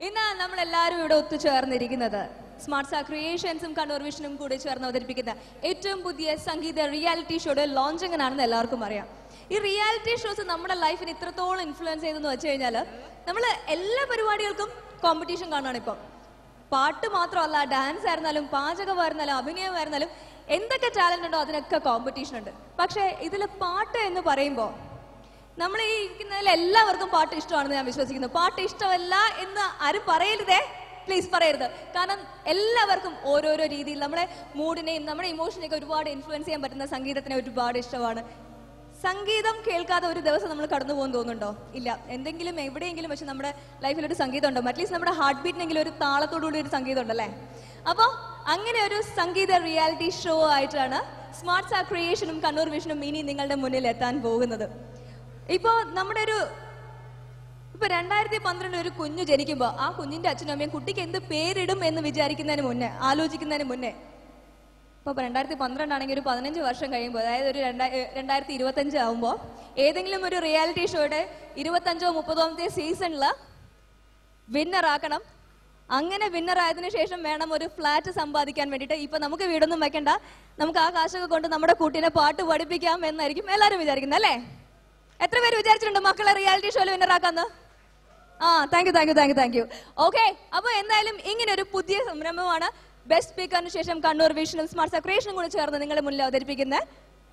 ഇന്ന് നമ്മൾ എല്ലാവരും ഇവിടെ ഒത്തുചേർന്നിരിക്കുന്നത് സ്മാർട്ട് സ്റ്റാർ ക്രിയേഷൻസും കണ്ണൂർ വിഷനും കൂടി ചേർന്ന് അവതരിപ്പിക്കുന്ന ഏറ്റവും പുതിയ സംഗീത റിയാലിറ്റി ഷോയുടെ ലോഞ്ചിങ്ങിനാണെന്ന് എല്ലാവർക്കും അറിയാം. ഈ റിയാലിറ്റി ഷോസ് നമ്മുടെ ലൈഫിന് ഇത്രത്തോളം ഇൻഫ്ലുവൻസ് ചെയ്തെന്ന് വെച്ച് കഴിഞ്ഞാൽ നമ്മൾ എല്ലാ പരിപാടികൾക്കും കോമ്പറ്റീഷൻ കാണുകയാണ്. ഇപ്പം പാട്ട് മാത്രമല്ല, ഡാൻസ് ആയിരുന്നാലും പാചകമായിരുന്നാലും അഭിനയമായിരുന്നാലും എന്തൊക്കെ ടാലന്റ് ഉണ്ടോ അതിനൊക്കെ കോമ്പറ്റീഷൻ ഉണ്ട്. പക്ഷേ ഇതിൽ പാട്ട് എന്ന് പറയുമ്പോൾ നമ്മൾ ഈ ഇരിക്കുന്നതിൽ എല്ലാവർക്കും പാട്ട് ഇഷ്ടമാണെന്ന് ഞാൻ വിശ്വസിക്കുന്നു. പാട്ട് ഇഷ്ടമല്ല എന്ന് ആരും പറയരുതേ, പ്ലീസ് പറയരുത്. കാരണം എല്ലാവർക്കും ഓരോരോ രീതിയിൽ നമ്മുടെ മൂഡിനെയും നമ്മുടെ ഇമോഷനെയൊക്കെ ഒരുപാട് ഇൻഫ്ലുവൻസ് ചെയ്യാൻ പറ്റുന്ന സംഗീതത്തിനെ ഒരുപാട് ഇഷ്ടമാണ്. സംഗീതം കേൾക്കാതെ ഒരു ദിവസം നമ്മൾ കടന്നു പോകുന്നു തോന്നുന്നുണ്ടോ? ഇല്ല. എന്തെങ്കിലും എവിടെയെങ്കിലും പക്ഷെ നമ്മുടെ ലൈഫിൽ ഒരു സംഗീതം ഉണ്ടോ? അറ്റ്ലീസ്റ്റ് നമ്മുടെ ഹാർട്ട് ബീറ്റിനെങ്കിലും ഒരു താളത്തോടുകൂടി ഒരു സംഗീതം ഉണ്ടല്ലേ? അപ്പോൾ അങ്ങനെ ഒരു സംഗീത റിയാലിറ്റി ഷോ ആയിട്ടാണ് സ്മാർട്ട് സ്റ്റാർ ക്രിയേഷനും കണ്ണൂർ വിഷനും ഇനി നിങ്ങളുടെ മുന്നിൽ എത്താൻ പോകുന്നത്. ഇപ്പൊ 2012 ഒരു കുഞ്ഞു ജനിക്കുമ്പോൾ ആ കുഞ്ഞിന്റെ അച്ഛനും അമ്മയും കുട്ടിക്ക് എന്ത് പേരിടും എന്ന് വിചാരിക്കുന്നതിന് മുന്നേ, ആലോചിക്കുന്നതിന് മുന്നേ, ഇപ്പൊ 2012 ആണെങ്കിൽ ഒരു 15 വർഷം കഴിയുമ്പോൾ, അതായത് ഒരു 2025 ആവുമ്പോൾ ഏതെങ്കിലും ഒരു റിയാലിറ്റി ഷോയുടെ 25ഓ 30ഓമത്തെ സീസണില് വിന്നർ ആക്കണം. അങ്ങനെ വിന്നർ ആയതിനു ശേഷം വേണം ഒരു ഫ്ലാറ്റ് സമ്പാദിക്കാൻ വേണ്ടിയിട്ട്. ഇപ്പൊ നമുക്ക് വീടൊന്നും വെക്കണ്ട, നമുക്ക് ആ കാശൊക്കെ കൊണ്ട് നമ്മുടെ കുട്ടീനെ പാട്ട് പഠിപ്പിക്കാം എന്നായിരിക്കും എല്ലാവരും വിചാരിക്കുന്നത് അല്ലേ? എത്ര പേര് വിചാരിച്ചിട്ടുണ്ട് മക്കളെ റിയാലിറ്റി ഷോയിൽ വിന്നറാക്കാന്ന്? Thank you. ഓക്കെ, അപ്പൊ എന്തായാലും ഇങ്ങനെ ഒരു പുതിയ സംരംഭമാണ് ബെസ്റ്റ് സ്പീക്കറിന് ശേഷം കണ്ണൂർ വിഷനും സ്മാർട്ട് സ്റ്റാർ ക്രിയേഷനും കൂടി ചേർന്ന് നിങ്ങളുടെ മുന്നിൽ അവതരിപ്പിക്കുന്ന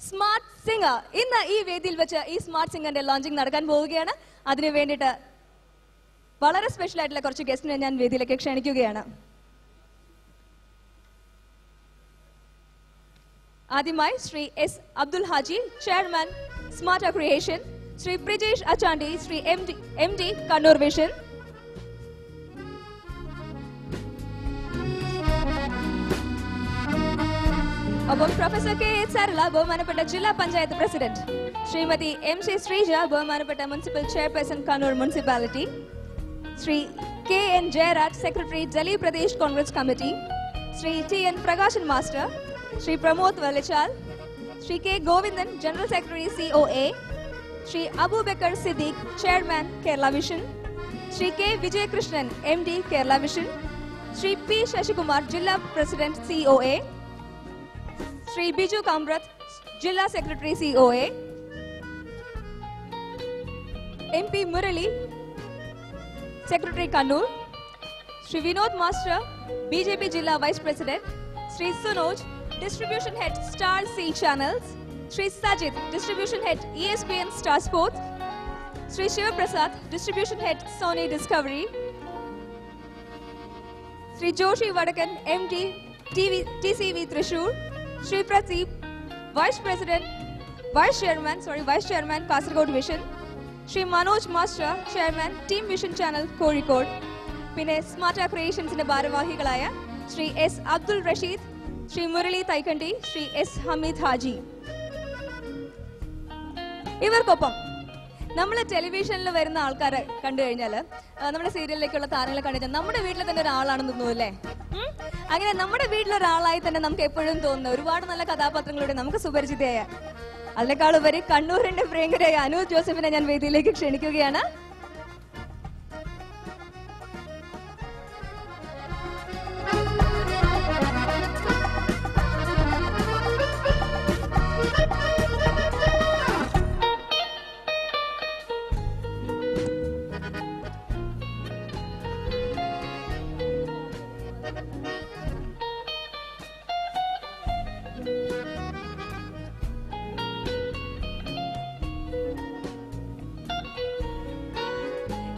സ്മാർട്ട് സിംഗർ. ഇന്ന് ഈ വേദിയിൽ വെച്ച് ഈ സ്മാർട്ട് സിംഗറിന്റെ ലോഞ്ചിങ് നടക്കാൻ പോവുകയാണ്. അതിനു വേണ്ടിയിട്ട് വളരെ സ്പെഷ്യൽ ആയിട്ടുള്ള കുറച്ച് ഗസ്റ്റിനെ ഞാൻ വേദിയിലേക്ക് ക്ഷണിക്കുകയാണ്. ആദ്യമായി Shri S Abdul Haji, chairman smart star creation. Shri Brijesh Achandi, Shri M D Kannur vision. ഒപ്പം പ്രൊഫസർ കെ എച്ച് സാരള, ബഹുമാനപ്പെട്ട ജില്ലാ panchayat president. Shrimati M C Sreeja, ബഹുമാനപ്പെട്ട municipal chairperson Kannur municipality. Shri K N Jayaraj, secretary Delhi Pradesh Congress committee. Shri T N Prakashan master. Shri Pramod Valachal. Shri K Govindan, general secretary COA. Shri Abubakar Siddique, chairman Kerala vision. Shri K Vijayakrishnan, MD Kerala vision. Shri P Sasikumar, ജില്ലാ president COA. Shri Biju Kamrath, ജില്ലാ secretary COA. MP Murali, secretary Kannur. Shri Vinod master, BJP ജില്ലാ vice president. Shri Sunoj, distribution head star C channels. Shri Sajith, distribution head ESPN star sports. Shri Sivaprasad, distribution head Sony Discovery. Shri Joshi Vadakkan, MD TCV Thrissur. Shri Pradeep, vice chairman Kasaragod vision. Shri Manoj master, chairman team vision channel Kozhikode. പിന്നെ smart ക്രിയേഷൻസിന്റെ ഭാരവാഹികളായ Shri S Abdul Rasheed, Shri Murali Thaikandi, Shri S Hameed Haji. ഇവർക്കൊപ്പം നമ്മൾ ടെലിവിഷനിൽ വരുന്ന ആൾക്കാരെ കണ്ടു കഴിഞ്ഞാൽ, നമ്മുടെ സീരിയലിലേക്കുള്ള താരങ്ങളെ കണ്ടു കഴിഞ്ഞാൽ നമ്മുടെ വീട്ടിൽ തന്നെ ഒരാളാണെന്ന് തോന്നുന്നു അല്ലേ? അങ്ങനെ നമ്മുടെ വീട്ടിലൊരാളായി തന്നെ നമുക്ക് എപ്പോഴും തോന്നുന്ന ഒരുപാട് നല്ല കഥാപാത്രങ്ങളുടെ നമുക്ക് സുപരിചിതയായ, അതിനേക്കാളുപരി കണ്ണൂരിന്റെ പ്രിയങ്കരായ അനൂജ് ജോസഫിനെ ഞാൻ വേദിയിലേക്ക് ക്ഷണിക്കുകയാണ്.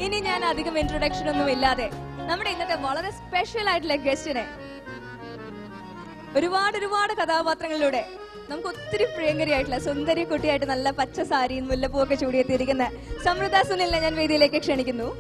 ഇനി ഞാൻ അധികം ഇൻട്രൊഡക്ഷൻ ഒന്നും ഇല്ലാതെ നമ്മുടെ ഇന്നത്തെ വളരെ സ്പെഷ്യൽ ആയിട്ടുള്ള ഗസ്റ്റിനെ ഒരുപാട് കഥാപാത്രങ്ങളിലൂടെ നമുക്ക് ഒത്തിരി പ്രിയങ്കരിയായിട്ടുള്ള സുന്ദരി കുട്ടിയായിട്ട് നല്ല പച്ച സാരിയും മുല്ലപ്പൂവൊക്കെ ചൂടിയെത്തിയിരിക്കുന്ന സമൃദ്ധ സുനിലിനെ ഞാൻ വേദിയിലേക്ക് ക്ഷണിക്കുന്നു.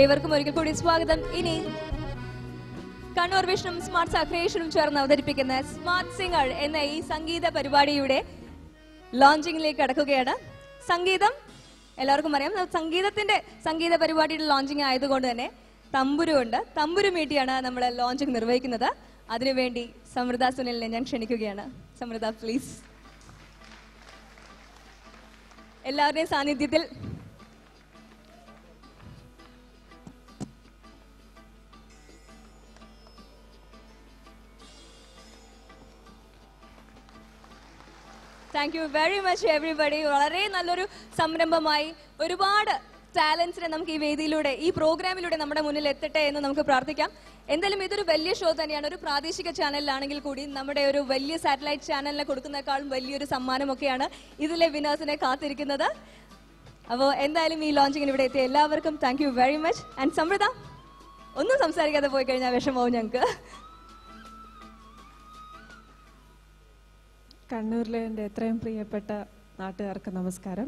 ഏവർക്കും ഒരിക്കൽ കൂടി സ്വാഗതം. ഇനി കണ്ണൂർ വിഷനും സ്മാർട്ട് ക്രിയേഷനും ചേർന്ന് അവതരിപ്പിക്കുന്ന സ്മാർട്ട് സിംഗർ എന്ന ഈ സംഗീത പരിപാടിയുടെ ലോഞ്ചിങ്ങിലേക്ക് കടക്കുകയാണ്. സംഗീതം എല്ലാവർക്കും അറിയാം. സംഗീത പരിപാടിയുടെ ലോഞ്ചിങ് ആയതുകൊണ്ട് തന്നെ തമ്പുരുണ്ട്. തമ്പുരു മീട്ടിയാണ് നമ്മൾ ലോഞ്ചിങ് നിർവഹിക്കുന്നത്. അതിനുവേണ്ടി സമൃദ്ധ സുനിലിനെ ഞാൻ ക്ഷണിക്കുകയാണ്. സമൃദ്ധ പ്ലീസ്. എല്ലാവരുടെയും സാന്നിധ്യത്തിൽ thank you very much everybody. വളരെ നല്ലൊരു സംരംഭമായി ഒരുപാട് ടാലൻസിനെ നമുക്ക് ഈ വേദിയിലൂടെ ഈ പ്രോഗ്രാമിലൂടെ നമ്മുടെ മുന്നിൽ എത്തട്ടെ എന്ന് നമുക്ക് പ്രാർത്ഥിക്കാം. എന്തായാലും ഇതൊരു വലിയ ഷോ തന്നെയാണ്. ഒരു പ്രാദേശിക ചാനലിലാണെങ്കിൽ കൂടി നമ്മുടെ ഒരു വലിയ സാറ്റലൈറ്റ് ചാനലിനെ കൊടുക്കുന്നേക്കാളും വലിയൊരു സമ്മാനമൊക്കെയാണ് ഇതിലെ വിനേഴ്സിനെ കാത്തിരിക്കുന്നത്. അപ്പോൾ എന്തായാലും ഈ ലോഞ്ചിങ്ങിന് ഇവിടെ എത്തിയ എല്ലാവർക്കും thank you very much. And Samriddha, ഒന്നും സംസാരിക്കാതെ പോയി കഴിഞ്ഞാൽ വിഷമവും ഞങ്ങൾക്ക്. കണ്ണൂരിലെ എൻ്റെ എത്രയും പ്രിയപ്പെട്ട നാട്ടുകാർക്ക് നമസ്കാരം.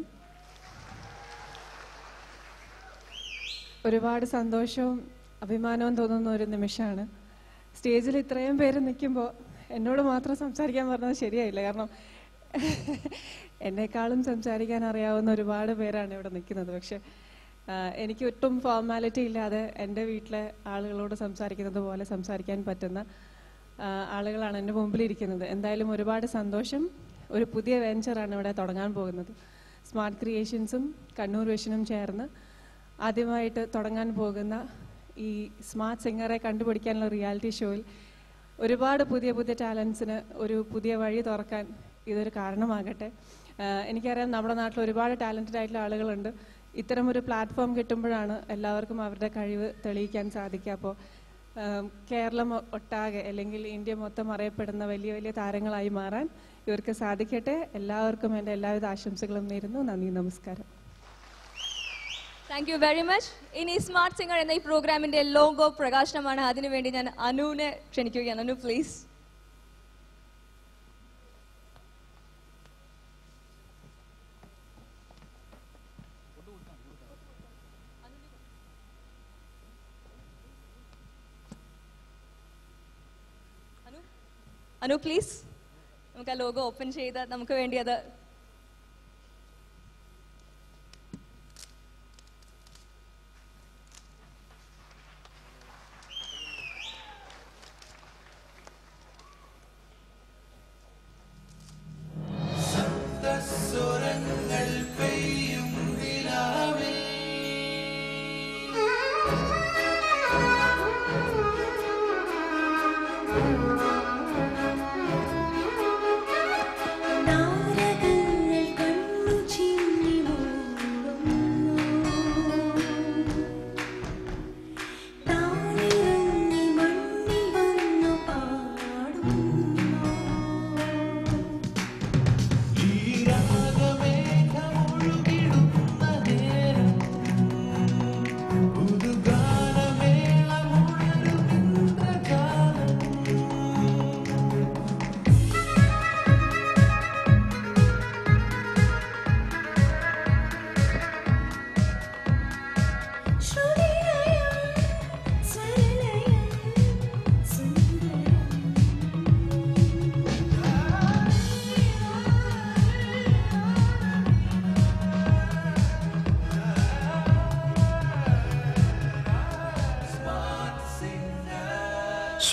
ഒരുപാട് സന്തോഷവും അഭിമാനവും തോന്നുന്ന ഒരു നിമിഷമാണ്. സ്റ്റേജിൽ ഇത്രയും പേര് നിൽക്കുമ്പോൾ എന്നോട് മാത്രം സംസാരിക്കാൻ പറഞ്ഞത് ശരിയായില്ല. കാരണം എന്നെക്കാളും സംസാരിക്കാൻ അറിയാവുന്ന ഒരുപാട് പേരാണ് ഇവിടെ നിൽക്കുന്നത്. പക്ഷെ എനിക്ക് ഒട്ടും ഫോർമാലിറ്റി ഇല്ലാതെ എൻ്റെ വീട്ടിലെ ആളുകളോട് സംസാരിക്കുന്നത് പോലെ സംസാരിക്കാൻ പറ്റുന്ന ആളുകളാണ് എൻ്റെ മുമ്പിലിരിക്കുന്നത്. എന്തായാലും ഒരുപാട് സന്തോഷം. ഒരു പുതിയ വെഞ്ചറാണ് ഇവിടെ തുടങ്ങാൻ പോകുന്നത്. സ്മാർട്ട് ക്രിയേഷൻസും കണ്ണൂർ വിഷനും ചേർന്ന് ആദ്യമായിട്ട് തുടങ്ങാൻ പോകുന്ന ഈ സ്മാർട്ട് സിംഗറെ കണ്ടുപിടിക്കാനുള്ള റിയാലിറ്റി ഷോയിൽ ഒരുപാട് പുതിയ പുതിയ ടാലൻസിന് ഒരു പുതിയ വഴി തുറക്കാൻ ഇതൊരു കാരണമാകട്ടെ. എനിക്കറിയാം നമ്മുടെ നാട്ടിൽ ഒരുപാട് ടാലൻറ്റഡ് ആയിട്ടുള്ള ആളുകളുണ്ട്. ഇത്തരമൊരു പ്ലാറ്റ്ഫോം കിട്ടുമ്പോഴാണ് എല്ലാവർക്കും അവരുടെ കഴിവ് തെളിയിക്കാൻ സാധിക്കുക. അപ്പോൾ കേരളം ഒട്ടാകെ അല്ലെങ്കിൽ ഇന്ത്യ മൊത്തം അറിയപ്പെടുന്ന വലിയ വലിയ താരങ്ങളായി മാറാൻ ഇവർക്ക് സാധിക്കട്ടെ. എല്ലാവർക്കും എൻ്റെ എല്ലാവിധ ആശംസകളും നേരുന്നു. നന്ദി, നമസ്കാരം. Thank you very much. ഇനി സ്മാർട്ട് സിംഗർ എന്ന ഈ പ്രോഗ്രാമിന്റെ ലോഗോ പ്രകാശനമാണ്. അതിനുവേണ്ടി ഞാൻ അനുവിനെ ക്ഷണിക്കുകയാണ്. അനു പ്ലീസ്. അനു പ്ലീസ്, നമുക്ക് ആ ലോഗോ ഓപ്പൺ ചെയ്ത് നമുക്ക് വേണ്ടി അത്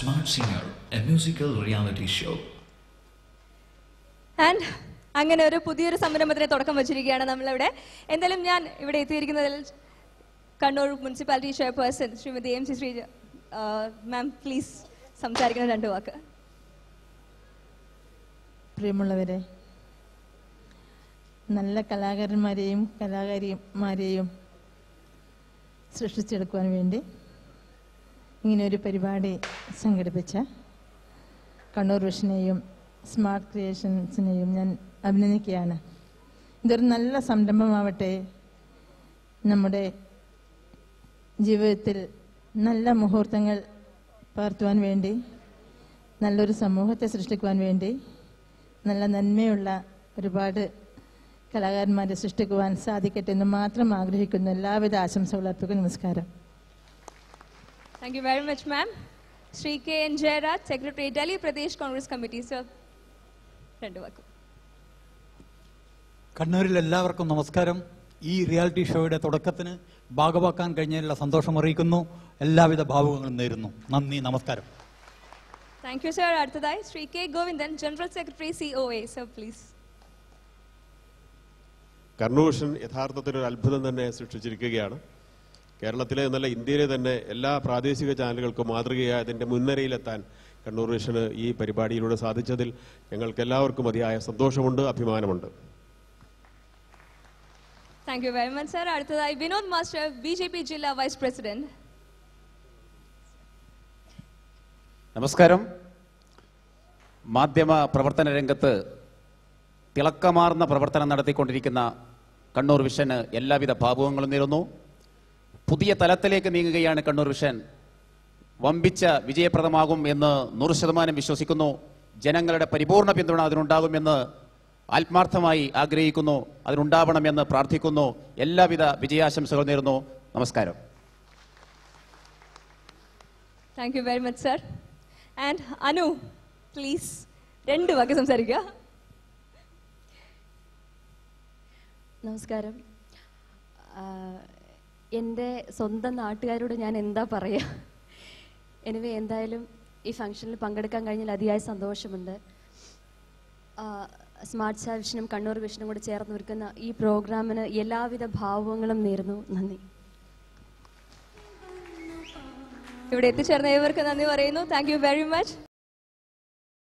Smart Singer, a musical reality show. And അങ്ങനെ ഒരു പുതിയൊരു സംരംഭത്തിന് തുടക്കം വെച്ചിരിക്കുകയാണ് നമ്മളിവിടെ. എന്തായാലും ഞാൻ ഇവിടെ എത്തിയിരിക്കുന്നതിൽ Kannur municipality chairperson Shrimati MC Sreeja ma'am please സംസാരിക്കുന്ന 2 വാക്ക്. പ്രിയമുള്ളവരെ, നല്ല കലാകാരന്മാരെയും കലാകാരിമാരെയും സൃഷ്ടിച്ചെടുക്കുവാൻ വേണ്ടി ഇങ്ങനെയൊരു പരിപാടി സംഘടിപ്പിച്ച കണ്ണൂർ വിഷനെയും സ്മാർട്ട് ക്രിയേഷൻസിനെയും ഞാൻ അഭിനന്ദിക്കുകയാണ്. ഇതൊരു നല്ല സംരംഭമാവട്ടെ. നമ്മുടെ ജീവിതത്തിൽ നല്ല മുഹൂർത്തങ്ങൾ പകർത്തുവാൻ വേണ്ടി, നല്ലൊരു സമൂഹത്തെ സൃഷ്ടിക്കുവാൻ വേണ്ടി, നല്ല നന്മയുള്ള ഒരുപാട് കലാകാരന്മാരെ സൃഷ്ടിക്കുവാൻ സാധിക്കട്ടെ എന്ന് മാത്രം ആഗ്രഹിക്കുന്നു. എല്ലാവിധ ആശംസകൾ അർപ്പിക്കുന്നു. നമസ്കാരം. Thank you very much ma'am. Shri K.N. Jayaraj, Secretary, Delhi Pradesh Congress Committee. Sir, രണ്ടു വാക്കും. കണ്ണൂരിൽ എല്ലാവർക്കും നമസ്കാരം. ഈ റിയാലിറ്റി ഷോയുടെ തുടക്കത്തിന് ഭാഗമാക്കാൻ കഴിഞ്ഞതിലുള്ള സന്തോഷം അറിയിക്കുന്നു. എല്ലാവിധ ഭാവുകങ്ങളും നേരുന്നു. നന്ദി, നമസ്കാരം. Thank you sir. അടുത്തതായി Shri K. Govindan, General Secretary, COA. Sir please. Kannur vision യഥാർത്ഥത്തിൽ ഒരു അത്ഭുതം തന്നെ സൃഷ്ടിച്ചിരിക്കുകയാണ്. കേരളത്തിലെ എന്നല്ല ഇന്ത്യയിലെ തന്നെ എല്ലാ പ്രാദേശിക ചാനലുകൾക്കും മാതൃകയായി അതിൻ്റെ മുൻനിരയിലെത്താൻ കണ്ണൂർ വിഷന് ഈ പരിപാടിയിലൂടെ സാധിച്ചതിൽ ഞങ്ങൾക്ക് എല്ലാവർക്കും അതിയായ സന്തോഷമുണ്ട്, അഭിമാനമുണ്ട്. Thank you very much sir. അടുത്തതായി വിനോദ് മാസ്റ്റർ, BJP ജില്ലാ വൈസ് പ്രസിഡന്റ്. നമസ്കാരം. മാധ്യമ പ്രവർത്തന രംഗത്ത് തിളക്കമാർന്ന പ്രവർത്തനം നടത്തിക്കൊണ്ടിരിക്കുന്ന കണ്ണൂർ വിഷന് എല്ലാവിധ ഭാവുകങ്ങളും നേരുന്നു. പുതിയ തലത്തിലേക്ക് നീങ്ങുകയാണ് കണ്ണൂർ വിഷൻ. വമ്പിച്ച വിജയപ്രദമാകും എന്ന് 100% വിശ്വസിക്കുന്നു. ജനങ്ങളുടെ പരിപൂർണ പിന്തുണ അതിനുണ്ടാകുമെന്ന് ആത്മാർത്ഥമായി ആഗ്രഹിക്കുന്നു. അതിനുണ്ടാവണമെന്ന് പ്രാർത്ഥിക്കുന്നു. എല്ലാവിധ വിജയാശംസകൾ നേരുന്നു. നമസ്കാരം. Thank you very much sir. And Anu, please രണ്ട് വാക്ക് സംസാരിക്കുക. നമസ്കാരം. എൻ്റെ സ്വന്തം നാട്ടുകാരോട് ഞാൻ എന്താ പറയുക. എനിവേ, എന്തായാലും ഈ ഫംഗ്ഷനിൽ പങ്കെടുക്കാൻ കഴിഞ്ഞാൽ അതിയായ സന്തോഷമുണ്ട്. സ്മാർട്ട് സ്റ്റാർ വിഷനും കണ്ണൂർ വിഷനും കൂടി ചേർന്ന് ഒരുക്കുന്ന ഈ പ്രോഗ്രാമിന് എല്ലാവിധ ഭാവങ്ങളും നേരുന്നു. നന്ദി. ഇവിടെ എത്തിച്ചേർന്ന ഏവർക്ക് നന്ദി പറയുന്നു. Thank you very much.